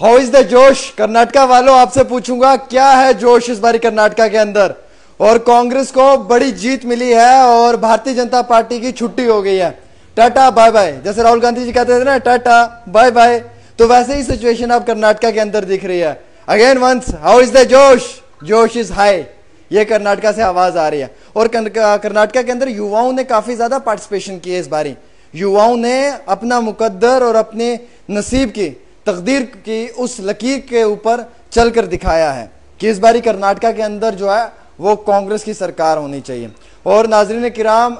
How is the जोश? कर्नाटका वालों, आपसे पूछूंगा क्या है जोश इस बारी कर्नाटका के अंदर? और कांग्रेस को बड़ी जीत मिली है और भारतीय जनता पार्टी की छुट्टी हो गई है। टाटा बाय बाय, जैसे राहुल गांधी जी कहते थे ना, टाटा बाय बाय, तो वैसे ही सिचुएशन अब कर्नाटका के अंदर दिख रही है। Again once, how is the josh? Josh is high, ये कर्नाटका से आवाज आ रही है। और कर्नाटका के अंदर युवाओं ने काफी ज्यादा पार्टिसिपेशन की है इस बारी। युवाओं ने अपना मुकद्दर और अपने नसीब की, तकदीर की उस लकीर के ऊपर चलकर दिखाया है कि इस बारी कर्नाटका के अंदर जो है वो कांग्रेस की सरकार होनी चाहिए। और नाजरीन किराम,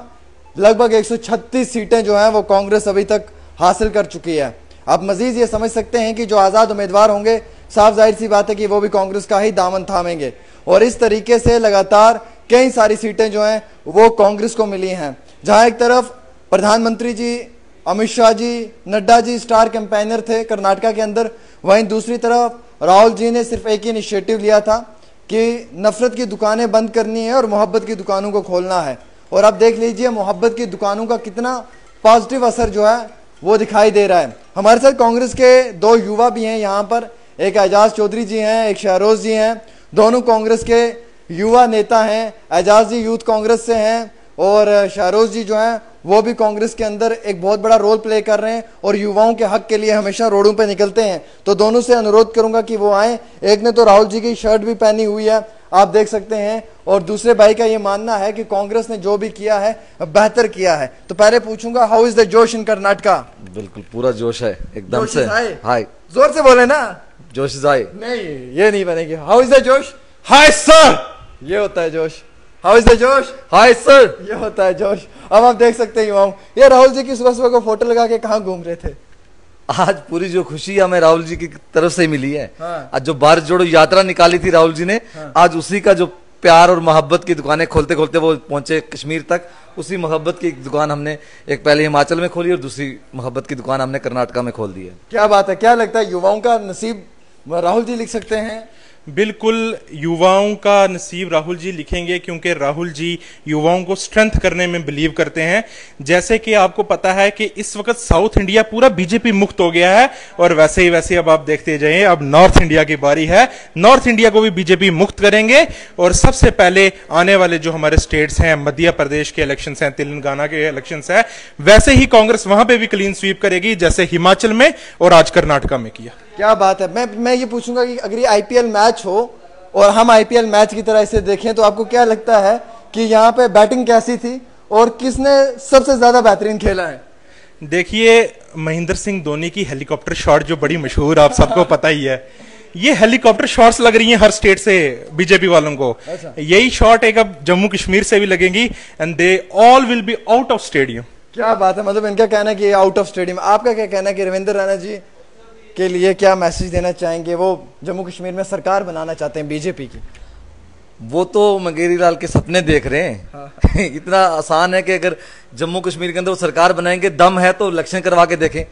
लगभग 136 सीटें जो हैं वो कांग्रेस अभी तक हासिल कर चुकी है। आप मजीद ये समझ सकते हैं कि जो आज़ाद उम्मीदवार होंगे, साफ जाहिर सी बात है कि वो भी कांग्रेस का ही दामन थामेंगे। और इस तरीके से लगातार कई सारी सीटें जो हैं वो कांग्रेस को मिली हैं। जहां एक तरफ प्रधानमंत्री जी, अमित शाह जी, नड्डा जी स्टार कैंपेनर थे कर्नाटका के अंदर, वहीं दूसरी तरफ राहुल जी ने सिर्फ एक ही इनिशिएटिव लिया था कि नफरत की दुकानें बंद करनी है और मोहब्बत की दुकानों को खोलना है। और अब देख लीजिए मोहब्बत की दुकानों का कितना पॉजिटिव असर जो है वो दिखाई दे रहा है। हमारे साथ कांग्रेस के दो युवा भी हैं यहाँ पर, एक एजाज चौधरी जी हैं, एक शहरोज जी हैं। दोनों कांग्रेस के युवा नेता हैं। एजाज जी यूथ कांग्रेस से हैं और शहरोज जी जो हैं वो भी कांग्रेस के अंदर एक बहुत बड़ा रोल प्ले कर रहे हैं और युवाओं के हक के लिए हमेशा रोडों पे निकलते हैं। तो दोनों से अनुरोध करूंगा कि वो आए। एक ने तो राहुल जी की शर्ट भी पहनी हुई है, आप देख सकते हैं, और दूसरे भाई का ये मानना है कि कांग्रेस ने जो भी किया है बेहतर किया है। तो पहले पूछूंगा, हाउ इज द जोश इन कर्नाटका? बिल्कुल पूरा जोश है एकदम से। हाय, जोर से बोले ना। जोश इज हाई। नहीं, ये नहीं बनेगी। हाउ इज द जोश? हाय सर, ये होता है जोश। हाउ इज द जोश? हाय सर, ये होता है जोश। अब आप देख सकते हैं युवाओं, ये राहुल जी की सुबह सुबह को फोटो लगा के कहाँ घूम रहे थे? आज पूरी जो खुशी हमें राहुल जी की तरफ से मिली है। हाँ। आज जो भारत जोड़ो यात्रा निकाली थी राहुल जी ने, हाँ। आज उसी का जो प्यार और मोहब्बत की दुकानें खोलते खोलते वो पहुंचे कश्मीर तक। उसी मोहब्बत की दुकान हमने एक पहले हिमाचल में खोली और दूसरी मोहब्बत की दुकान हमने कर्नाटका में खोल दी है। क्या बात है, क्या लगता है युवाओं का नसीब राहुल जी लिख सकते हैं? बिल्कुल, युवाओं का नसीब राहुल जी लिखेंगे, क्योंकि राहुल जी युवाओं को स्ट्रेंथ करने में बिलीव करते हैं। जैसे कि आपको पता है कि इस वक्त साउथ इंडिया पूरा बीजेपी मुक्त हो गया है, और वैसे ही वैसे अब आप देखते जाइए, अब नॉर्थ इंडिया की बारी है। नॉर्थ इंडिया को भी बीजेपी मुक्त करेंगे। और सबसे पहले आने वाले जो हमारे स्टेट्स हैं, मध्य प्रदेश के इलेक्शंस हैं, तेलंगाना के इलेक्शंस हैं, वैसे ही कांग्रेस वहां पे भी क्लीन स्वीप करेगी, जैसे हिमाचल में और आज कर्नाटका में किया। क्या बात है। मैं ये पूछूंगा कि अगर ये आईपीएल मैच हो और हम आईपीएल मैच की तरह इसे देखें, तो आपको क्या लगता है कि यहाँ पे बैटिंग कैसी थी और किसने सबसे ज्यादा बेहतरीन खेला है? देखिए, महेंद्र सिंह धोनी की हेलीकॉप्टर शॉट जो बड़ी मशहूर, आप सबको पता ही है। ये हेलीकॉप्टर शॉट्स लग रही हैं हर स्टेट से बीजेपी वालों को। यही शॉट एक अब जम्मू कश्मीर से भी लगेंगी, and they all will be out of stadium. क्या बात है, मतलब इनका कहना है कि आउट ऑफ स्टेडियम। आपका क्या कहना है कि रविंद्र रैना जी के लिए क्या मैसेज देना चाहेंगे? वो जम्मू कश्मीर में सरकार बनाना चाहते हैं बीजेपी की। वो तो मंगेरी लाल के सपने देख रहे हैं। हाँ। इतना आसान है कि अगर जम्मू कश्मीर के अंदर वो सरकार बनाएंगे, दम है तो इलेक्शन करवा के देखें।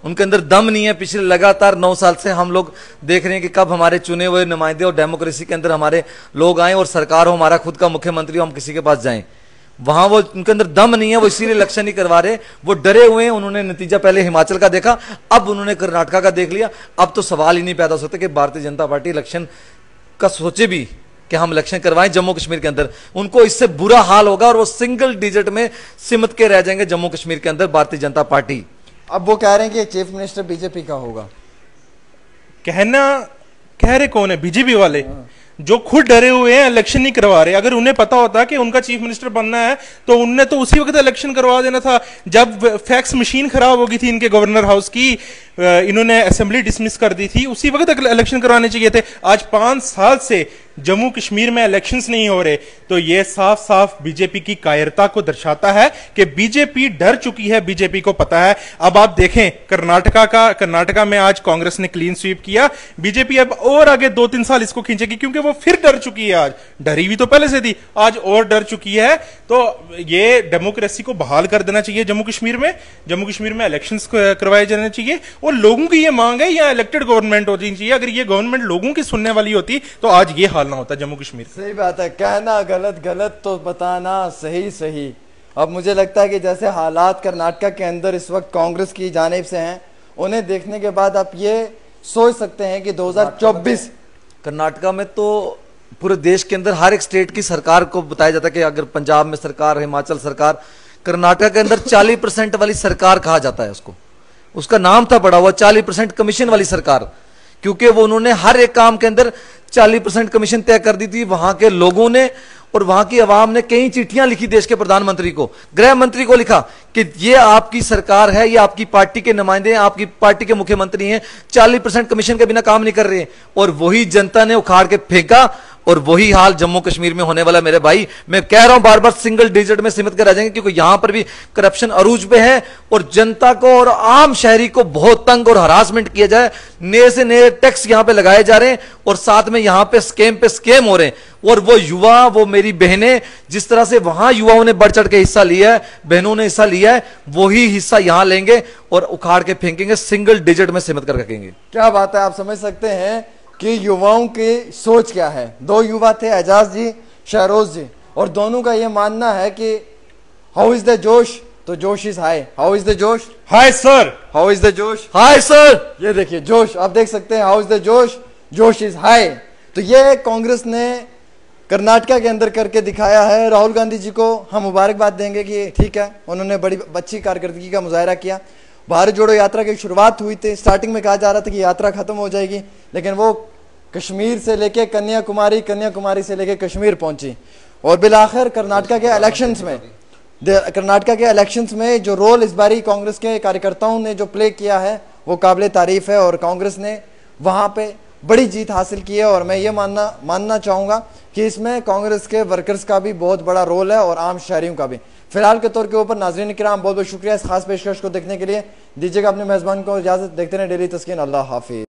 उनके अंदर दम नहीं है। पिछले लगातार 9 साल से हम लोग देख रहे हैं कि कब हमारे चुने हुए नुमाइंदे और डेमोक्रेसी के अंदर हमारे लोग आए और सरकार हो, हमारा खुद का मुख्यमंत्री हो, हम किसी के पास जाएं। वहां वो उनके अंदर दम नहीं है, वो इसीलिए इलेक्शन नहीं करवा रहे। वो डरे हुए हैं। उन्होंने नतीजा पहले हिमाचल का देखा, अब उन्होंने कर्नाटका का देख लिया। अब तो सवाल ही नहीं पैदा हो सकता कि भारतीय जनता पार्टी इलेक्शन का सोचे भी कि हम इलेक्शन करवाएं जम्मू कश्मीर के अंदर। उनको इससे बुरा हाल होगा और वो सिंगल डिजिट में सिमट के रह जाएंगे जम्मू कश्मीर के अंदर भारतीय जनता पार्टी। अब वो कह रहे हैं कि चीफ मिनिस्टर बीजेपी का होगा। कह रहे कौन है? बीजेपी वाले। हाँ। जो खुद डरे हुए हैं, इलेक्शन नहीं करवा रहे। अगर उन्हें पता होता कि उनका चीफ मिनिस्टर बनना है तो उनने तो उसी वक्त इलेक्शन करवा देना था। जब फैक्स मशीन खराब हो गई थी इनके गवर्नर हाउस की, इन्होंने असेंबली डिसमिस कर दी थी, उसी वक्त इलेक्शन करवाने चाहिए थे। आज 5 साल से जम्मू कश्मीर में इलेक्शंस नहीं हो रहे, तो यह साफ साफ बीजेपी की कायरता को दर्शाता है कि बीजेपी डर चुकी है। बीजेपी को पता है। अब आप देखें कर्नाटका में आज कांग्रेस ने क्लीन स्वीप किया। बीजेपी अब और आगे 2-3 साल इसको खींचेगी, क्योंकि वो फिर डर चुकी है। आज डरी भी तो पहले से थी, आज और डर चुकी है। तो ये डेमोक्रेसी को बहाल कर देना चाहिए जम्मू कश्मीर में। जम्मू कश्मीर में इलेक्शंस करवाए जाने चाहिए और लोगों की ये मांग है, या इलेक्टेड गवर्नमेंट होनी चाहिए। अगर ये गवर्नमेंट लोगों की सुनने वाली होती तो आज ये हाल ना होता जम्मू कश्मीर। सही बात है, कहना गलत गलत तो बताना सही सही। अब मुझे लगता है कि जैसे हालात कर्नाटका के अंदर इस वक्त कांग्रेस की जानिब से हैं, उन्हें देखने के बाद आप ये सोच सकते हैं कि 2024? कर्नाटका में तो पूरे देश के अंदर हर एक स्टेट की सरकार को बताया जाता है कि अगर पंजाब में सरकार, हिमाचल सरकार, कर्नाटका के अंदर 40% वाली सरकार कहा जाता है उसको। उसका नाम था पड़ा हुआ 40% कमीशन वाली सरकार, क्योंकि वो उन्होंने हर एक काम के अंदर 40% कमीशन तय कर दी थी। वहां के लोगों ने और वहां की आवाम ने कई चिट्ठियां लिखी देश के प्रधानमंत्री को, गृह मंत्री को लिखा कि ये आपकी सरकार है, ये आपकी पार्टी के नुमाइंदे हैं, आपकी पार्टी के मुख्यमंत्री हैं, 40% कमीशन के बिना काम नहीं कर रहे हैं। और वही जनता ने उखाड़ के फेंका और वही हाल जम्मू कश्मीर में होने वाला। मेरे भाई, मैं कह रहा हूं बार बार, सिंगल डिजिट में सीमित कर रह जाएंगे, क्योंकि यहां पर भी करप्शन अरूज पे है और जनता को और आम शहरी को बहुत तंग और हरासमेंट किया जाए। नए से नए टैक्स यहां पे लगाए जा रहे हैं और साथ में यहां पे स्कैम हो रहे हैं। और वो युवा, वो मेरी बहनें, जिस तरह से वहां युवाओं ने बढ़ चढ़ के हिस्सा लिया है, बहनों ने हिस्सा लिया है, वही हिस्सा यहां लेंगे और उखाड़ के फेंकेंगे, सिंगल डिजिट में सीमित कर रखेंगे। क्या बात है, आप समझ सकते हैं कि युवाओं की सोच क्या है। दो युवा थे, एजाज जी, शहरोज जी, और दोनों का यह मानना है कि हाउ इज द जोश, तो जोश is high. How is the जोश? Hi sir. How is the जोश? Hi sir. ये देखिए जोश, आप देख सकते हैं, how is the josh, josh is high. तो ये कांग्रेस ने कर्नाटका के अंदर करके दिखाया है। राहुल गांधी जी को हम मुबारकबाद देंगे कि ठीक है, उन्होंने बड़ी अच्छी कारकर्दगी का मुजाहरा किया। भारत जोड़ो यात्रा की शुरुआत हुई थी, स्टार्टिंग में कहा जा रहा था कि यात्रा खत्म हो जाएगी, लेकिन वो कश्मीर से लेके कन्याकुमारी, कन्याकुमारी से लेके कश्मीर पहुंची। और बिलाखिर कर्नाटका के इलेक्शंस में जो रोल इस बारी कांग्रेस के कार्यकर्ताओं ने जो प्ले किया है वो काबिल तारीफ है और कांग्रेस ने वहां पे बड़ी जीत हासिल की है। और मैं ये मानना चाहूंगा कि इसमें कांग्रेस के वर्कर्स का भी बहुत बड़ा रोल है और आम शहरियों का भी। फिलहाल के तौर के ऊपर नाज़रीन किराम, बहुत बहुत शुक्रिया इस खास पेशकश को देखने के लिए। दीजिएगा अपने मेज़बान को इजाज़त। देखते रहे डेली तस्कीन। अल्लाह हाफिज़।